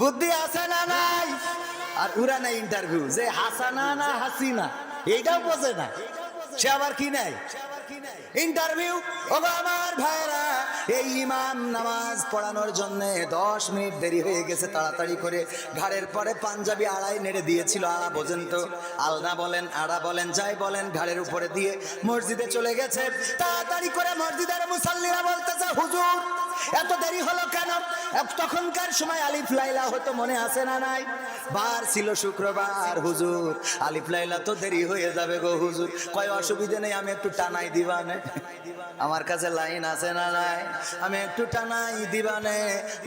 বুদ্ধি আছে না নাই? আর উড়া নাই ইন্টারভিউ যে হাসানা না হাসিনা এইটাও বোঝে না, সে আবার কি নাই ইন্টারভিউ। ওগো আমার ভাইরা, এই ইমাম নামাজ পড়ানোর জন্য 10 মিনিট দেরি হয়ে গেছে, তাড়াতাড়ি করে ঘাড়ের পরে পাঞ্জাবি আড়াই নেড়ে দিয়েছিল। আড়া বোঝেন তো, আলনা বলেন আড়া বলেন যাই বলেন, ঘাড়ের উপরে দিয়ে মসজিদে চলে গেছে। তাড়াতাড়ি করে মসজিদের মুসাল্লিরা বলতেছে, হুজুর এত দেরি হলো কেন? তখনকার সময় আলিফ লাইলা হতো, মনে আছে না নাই? বার ছিল শুক্রবার, হুজুর আলিফ লাইলা তো দেরি হয়ে যাবে গো হুজুর। কয় অসুবিধা নেই, আমি একটু টানাই দিবানে, আমার কাছে লাইন আছে না নাই, আমি একটু টানাই দিবানে।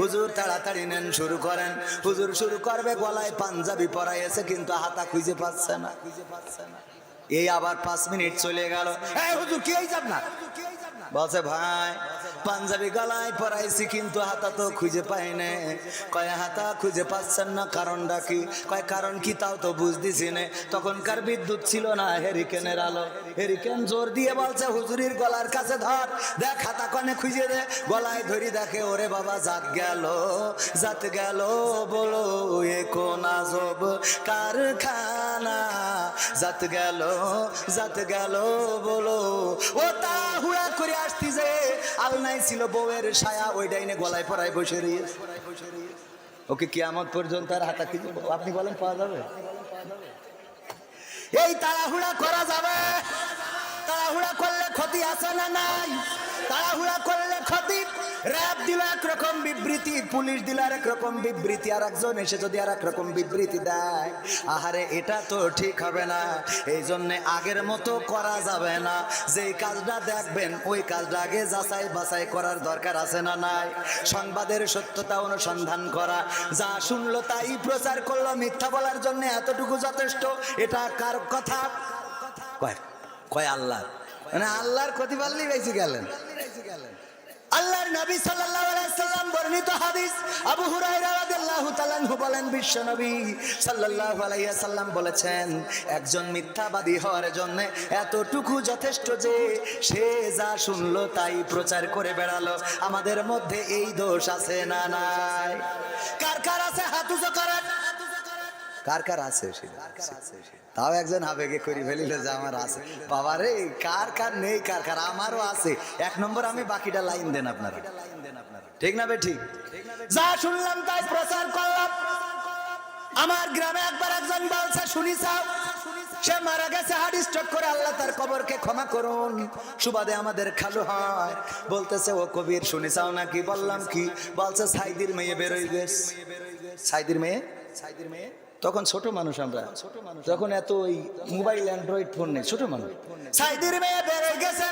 হুজুর তাড়াতাড়ি নেন, শুরু করেন। হুজুর শুরু করবে, গলায় পাঞ্জাবি পরাইছে কিন্তু হাতা খুঁজে পাচ্ছে না। এই আবার 5 মিনিট চলে গেল। এই হুজুর কি যাব না? বলছে ভাই পাঞ্জাবি গলায় পরাইছি কিন্তু হাতা তো খুঁজে পাই না। কয় হাতা খুঁজে পাচ্ছেন না, কারণটা কি? কয় কারণ কি তাও তো বুঝতেছি না। তখনকার বিদ্যুৎ ছিল না, হেরিকেনের আলো। হেরিকেন জোর দিয়ে বলছে, হুজুরির গলার কাছে ধর, দেখ হাতা কনে খুঁজে দে। গলায় ধরি, দেখে ওরে বাবা জাত গেল, জাত গেল, বলো এ কোন আজব কারখানা, জাত গেল, জাত গেল, বলো। ও তা হুড়া করে আসতি যে আলনাই ছিল বউয়ের ছায়া, ওই ডাইনে গলায় পরায় বসে রয়েছে। ওকে কিয়ামত পর্যন্ত আর হাতা খুঁজে আপনি বলেন পাওয়া যাবে? এই তাড়াহুড়া করা যাবে? তাড়াহুড়া করলে ক্ষতি আছে না নাই? তাড়াহুড়া করলে ক্ষতি। র‍্যাব দিল একরকম বিবৃতি, পুলিশ দিল আরেক রকম বিবৃতি, আর একজন এসে যদি আর এক রকম বিবৃতি দেয়, আহারে এটা তো ঠিক হবে না। এই জন্য আগের মতো করা যাবে না। যেই কাজটা দেখবেন ওই কাজটা আগে যাচাই বাছাই করার দরকার আছে না নাই? সংবাদের সত্যতা অনুসন্ধান করা, যা শুনলো তাই প্রচার করলো, মিথ্যা বলার জন্য এতটুকু যথেষ্ট। এটা কার কথা? কয় কয় আল্লাহ, মানে আল্লাহর ক্ষতি পারলেই বেঁচে গেলেন। আল্লাহর নবী সাল্লাল্লাহু আলাইহি সাল্লাম বর্ণিত হাদিস, আবু হুরায়রা রাদিয়াল্লাহু তাআলা আনহু বলেন, বিশ্ব নবী সাল্লাল্লাহু আলাইহি সাল্লাম বলেছেন, একজন মিথ্যাবাদী হওয়ার জন্য এতটুকু যথেষ্ট যে সে যা শুনলো তাই প্রচার করে বেড়ালো। আমাদের মধ্যে এই দোষ আছে না নাই? কার কার আছে হাত উঁচু করেন। কার কার আছে? তাও একজন আবেগে করে ফেলিল যে আমার আছে। বাবা রে, কার কার নেই, কার কার আমারও আছে। 1 নম্বর আমি, বাকিটা লাইন দেন আপনারা, ঠিক না বে ঠিক? যা শুনলাম তাই প্রচার করলাম। আমার গ্রামে একবার একজন বলছে, শুনি চাও, সে মারা গেছে হার্ট স্ট্রোক করে, আল্লাহ তার কবরকে ক্ষমা করুন। সুবাদে আমাদের খালু হয়, বলতেছে, ও কবির শুনি চাও নাকি? বললাম কি? বলছে সাইদির মেয়ে বেরোই গেছে। সাইদির মেয়ে? সাইদির মেয়ে তখন ছোট মানুষ, আমরা তখন এত ওই মোবাইল অ্যান্ড্রয়েড ফোন নেই, ছোট মানুষ। সাইদির মেয়ে বেরোয় গেছে,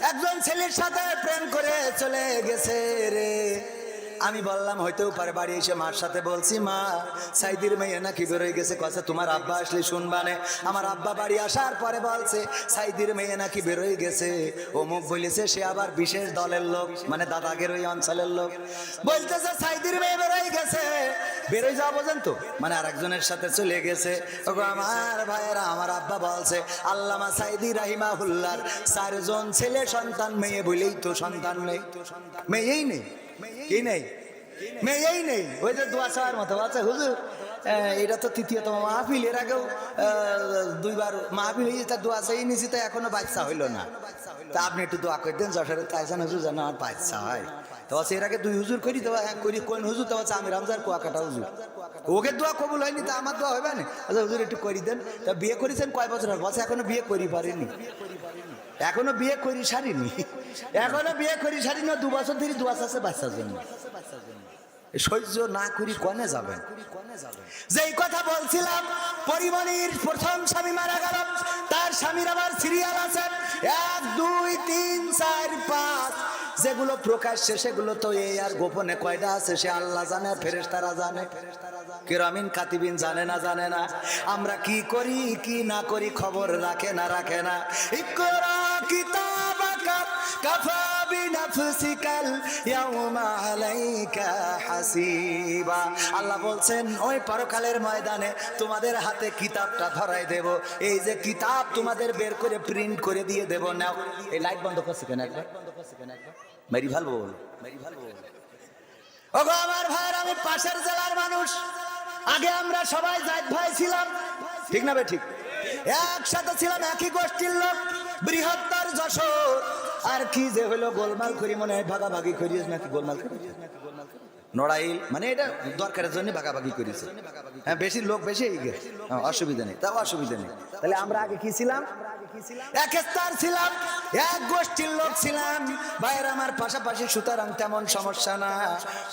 একজন ছেলের সাথে প্রেম করে চলে গেছে রে। আমি বললাম হইতেও পারে, বাড়ি এসে মার সাথে বলছি, মা সাইদির মেয়ে নাকি বেরোয় গেছে। কথা তোমার আব্বা আসলে শুনবানে। আমার আব্বা বাড়ি আসার পরে বলছে, সাইদির মেয়ে নাকি বেরোয় গেছে, ও মুখ বলেছে, সে আবার বিশেষ দলের লোক, মানে দাদাগের ওই অঞ্চলের লোক। বলতেছে সাইদির মেয়ে বেরোয় গেছে, বেরোয় যাওয়া বোঝেন তো, মানে আরেকজনের সাথে চলে গেছে। ওগো আমার ভাইয়েরা, আমার আব্বা বলছে, আল্লামা সাইদি রাহিমাহুল্লাহর 4 জন ছেলে সন্তান, মেয়ে বলেই তো সন্তান নেই। মেয়েই নেই, কি নেই? মেয়েই নেই। ওই যে দোয়া চাওয়ার মতো আছে, হুজুর এটা তো তৃতীয়তম মাহফিল, এর আগেও 2বার মাহফিল হয়েছে, তার দোয়া চাই নিয়েছি, তো এখনো বাচ্চা হইলো না। তা আপনি একটু দোয়া করে দেন, যশোরের তাইসান হুজুর যেন আমার বাচ্চা হয়। তো এর আগে 2 হুজুর করি, তো করি কোন হুজুর? তো আমি রামজার কুয়াকাটা হুজুর, ওকে দোয়া কবুল হয়নি, তা আমার দোয়া হবে না? আচ্ছা হুজুর একটু করি দেন। তা বিয়ে করেছেন কয় বছর? বলছে এখনো বিয়ে করি পারিনি, এখনো বিয়ে করি সারিনি, এখনো বিয়ে করি সারিনি। 2 বছর ধরে দোয়া আছে বাচ্চার জন্য। সহ্য না করি কনে যাবেন? যেই কথা বলছিলাম, পরিমণির প্রথম স্বামী মারা গেল, তার স্বামীর আবার সিরিয়াল আছে 1 2 3 4 5। যেগুলো প্রকাশ্যে সেগুলো তো এই, আর গোপনে কয়টা আছে সে আল্লাহ জানে, ফেরেশতারা জানে, কিরামিন কাতিবিন জানে না, জানে না। আমরা কি করি কি না করি খবর রাখে না, রাখে না। ইকরা কিতাবাকা কাফা বিনাফসিকাল ইয়াউমা আলাইকা হাসিবা। আল্লাহ বলছেন, ওই পরকালের ময়দানে তোমাদের হাতে কিতাবটা ধরাই দেব। এই যে কিতাব তোমাদের বের করে প্রিন্ট করে দিয়ে দেব। নাও, এই লাইট বন্ধ করছে কেন? একবার মেরি ভালো বল, মেরি ভালো বল। ওগো আমার ভাইয়ের, আমি পাশের জেলার মানুষ। আগে আমরা সবাই জাত ভাই ছিলাম, ঠিক না বে ঠিক? একসাথে ছিলাম, একই গোষ্ঠীর লোক, বৃহত্তর যশোর। আর কি যে হলো, গোলমাল করি মনে হয়, ভাগাভাগি করিস নাকি গোলমাল করি নড়াইল, মানে এটা দরকারের জন্য ভাগাভাগি করেছে। হ্যাঁ, বেশি লোক বেশি অসুবিধা নেই, তাও অসুবিধা নেই। তাহলে আমরা আগে কি ছিলাম? এক স্তর ছিলাম, এক গোষ্ঠীর লোক ছিলাম ভাইয়ের আমার পাশাপাশি, সুতরাং তেমন সমস্যা না।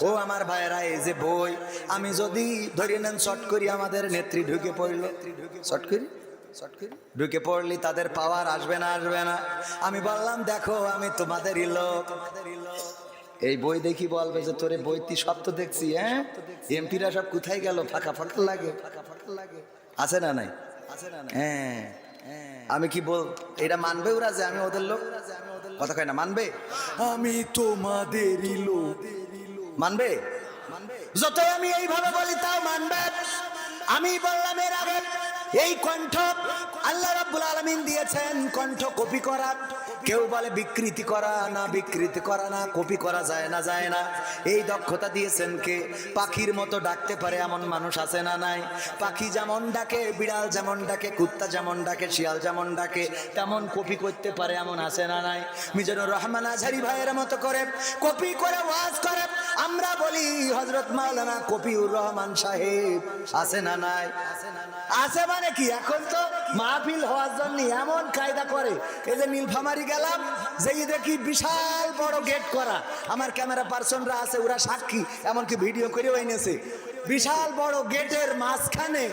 ও আমার ভাইয়েরা, এই যে বই, আমি যদি ধরে নেন শর্ট করি, আমাদের নেত্রী ঢুকে পড়ল, শর্ট করি ঢুকে পড়লি, তাদের পাওয়ার আসবে না আসবে না? আমি বললাম দেখো, আমি তোমাদেরই লোক। এই বই দেখি বলবে যে তোরে বই তুই সব তো দেখছি, হ্যাঁ এমপিরা সব কোথায় গেল, ফাঁকা ফাঁকা লাগে, আছে না নাই? হ্যাঁ, আমি কি বল, এটা মানবে ওরা যে আমি ওদের লোক? কথা কয় না, মানবে? আমি তোমাদেরই লোক, মানবে? যতই আমি এইভাবে বলি তাও মানবে। আমি বললাম এর আগে, এই কণ্ঠ আল্লাহ রাব্বুল আলামিন দিয়েছেন, কণ্ঠ কপি করা। কেউ বলে বিকৃতি করা, না বিকৃতি করা না, কপি করা যায় না, যায় না। এই দক্ষতা দিয়েছেন কে? পাখির মতো ডাকতে পারে এমন মানুষ আছে না নাই? পাখি যেমন ডাকে, বিড়াল যেমন ডাকে, কুত্তা যেমন ডাকে, শিয়াল যেমন ডাকে, তেমন কপি করতে পারে এমন আছে না নাই? মিজানুর রহমান আজহারী ভাইয়ের মতো করে কপি করে ওয়াজ করে। আমরা বলি হযরত মাওলানা কপিউর রহমান সাহেব আছে না নাই? আছে মানে কি, এখন তো মাহফিল হওয়ার জন্য এমন কায়দা করে। এই যে নীলফামারী গেলাম, যেই দেখি বিশাল বড় গেট করা, আমার ক্যামেরা পার্সনরা আছে, ওরা সাক্ষী, এমনকি ভিডিও করেও এনেছে। বিশাল বড় গেটের মাঝখানে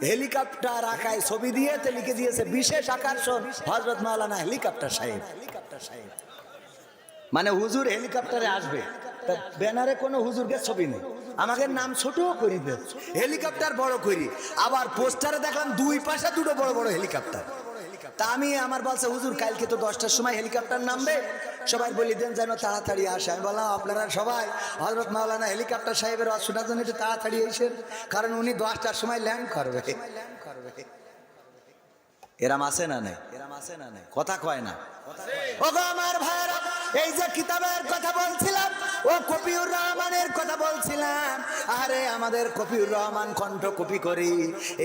হেলিকপ্টার আঁকায় ছবি দিয়ে লিখে দিয়েছে, বিশেষ আকর্ষণ হযরত মাওলানা হেলিকপ্টার সাহেব। মানে হুজুর হেলিকপ্টারে আসবে, ব্যানারে কোনো হুজুরকে ছবি নেই, আমাদের নাম ছোট করি দে, হেলিকপ্টার বড় করি। আবার পোস্টারে দেখলাম দুই পাশে দুটো বড় বড় হেলিকপ্টার। তা আমি আমার বলছে, হুজুর কালকে তো 10টার সময় হেলিকপ্টার নামবে, সবাই বলি দেন যেন তাড়াতাড়ি আসে। আমি বললাম আপনারা সবাই হযরত মাওলানা হেলিকপ্টার সাহেবের ওয়াজ শোনার জন্য একটু তাড়াতাড়ি এসেন, কারণ উনি 10টার সময় ল্যান্ড করবে। এরাম আছে না নাই? কথা কয় না। ওগো আমার ভাইরা, এই যে কিতাবের কথা বলছিলাম, ও কপিউর রহমানের কথা বলছিলাম। আরে আমাদের কপিউর রহমান কণ্ঠ কপি করি,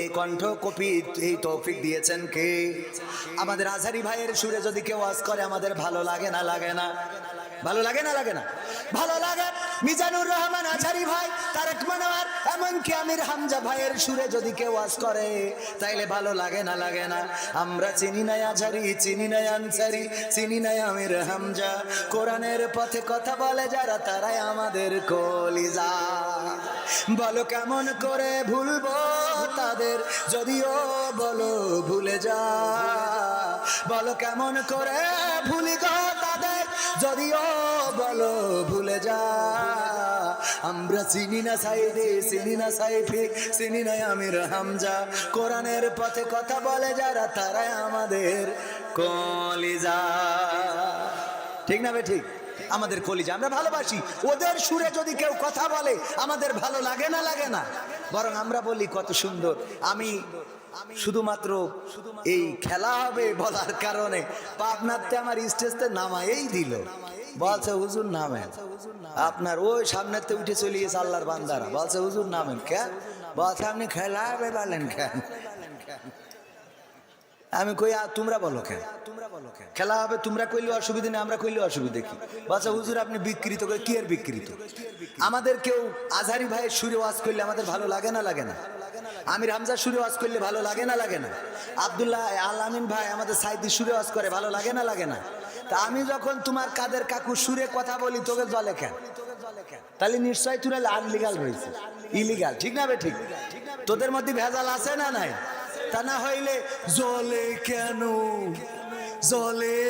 এই কণ্ঠ কপি এই তৌফিক দিয়েছেন কে? আমাদের আজহারী ভাইয়ের সুরে যদি কেউ ওয়াজ করে আমাদের ভালো লাগে না লাগে না? ভালো লাগে না লাগে না? ভালো লাগে। মিজানুর রহমান আজহারী ভাই, তারেক মনোয়ার, এমনকি আমির হামজা ভাইয়ের সুরে যদি কেউ ওয়াজ করে তাইলে ভালো লাগে না লাগে না? আমরা চিনি না আজহারী, চিনি না আনসারী, চিনি না আমির হামজা, কোরআনের পথে কথা বলে যারা তারাই আমাদের কলিজা। বলো কেমন করে ভুলবো তাদের, যদিও বলো ভুলে যা। বলো কেমন করে ভুলি গো তাদের, যদিও বলো ভুলে যা। আমরা চিনি না সাইদি, চিনি না সাইফি, চিনি না আমির হামজা, কোরআনের পথে কথা বলে যারা তারাই আমাদের কলিজা। ঠিক না বে ঠিক? আমাদের কলিজা, আমরা ভালোবাসি। ওদের সুরে যদি কেউ কথা বলে আমাদের ভালো লাগে না লাগে না? বরং আমরা বলি কত সুন্দর। আমি শুধুমাত্র এই খেলা হবে বলার কারণে পাবনাতে আমার স্টেজতে নামাই দিল, বলছে হুজুর নামেন। আপনার ওই সামনেতে উঠে চলে গেছে আল্লাহর বান্দারা, বলছে হুজুর নামেন। কেন? বলছে আপনি খেলা হবে বলেন কেন? আমি কই তোমরা বলো কেন? খেলা হবে তোমরা কইলে অসুবিধা নেই, আমরা কইলে অসুবিধা কি? বলছে হুজুর আপনি বিকৃত করে। কি এর বিকৃত? আমাদের কেউ আজহারী ভাইয়ের সুরে ওয়াজ করলে আমাদের ভালো লাগে না লাগে না? আমির হামজার সুরে ওয়াজ করলে ভালো লাগে না লাগে না? আব্দুল্লাহ আল আমিন ভাই আমাদের সাইদির সুরে ওয়াজ করে, ভালো লাগে না লাগে না? তা আমি যখন তোমার কাদের কাকুর সুরে কথা বলি তোকে জলে কেন? তাহলে নিশ্চয় তোরা আনলিগাল হয়েছে, ইলিগাল। ঠিক না বে ঠিক? তোদের মধ্যে ভেজাল আছে না নাই? তা না হইলে জলে কেন জলে